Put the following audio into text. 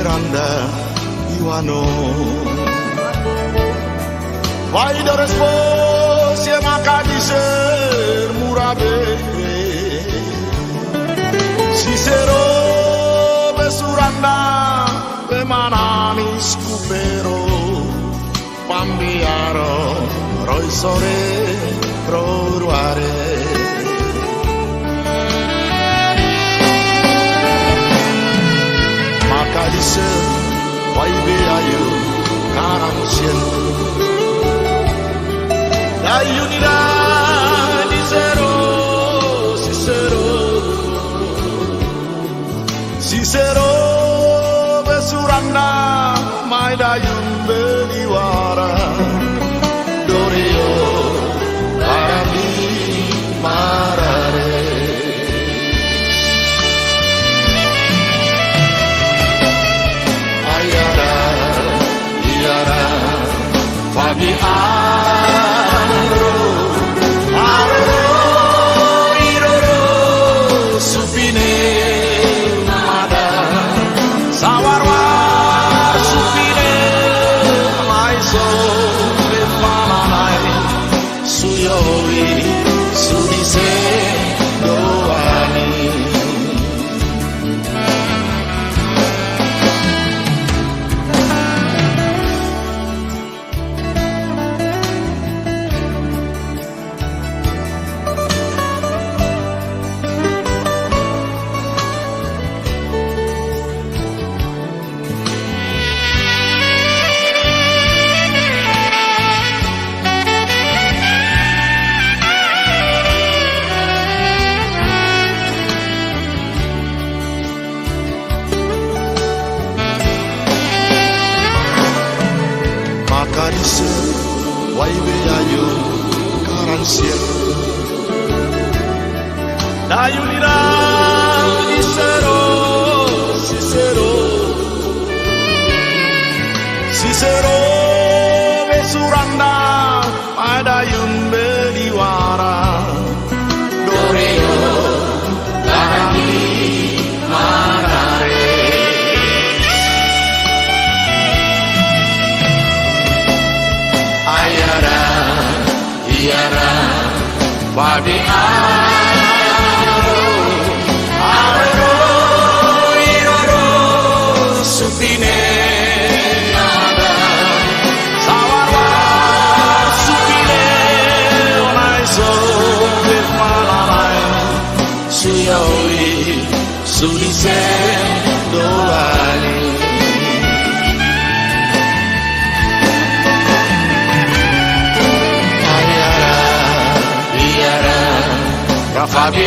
veranda Iwano. Vai da resposi e maka di ser murabe Cicero besuranda bemanani scupero Pambiaro roi sore proruare Maka di ser vai be ayo karang cielo La unidad di Cicero, Cicero besuranda mai dayun beliwara Dorio parami marare Ayara, Iara, Fabi Karisa, wai beyayo karansia. Dayunira Cicero, Cicero, Cicero besuranda adayun beliwara. Doreo larami marare. Ayara, Iara, Babi Aro, Aro, Iroro, Supine, Nada, Sawarwa, Supine, Onaiso, Bifmalalai, Suyoi, Sudise, Doani. Fabi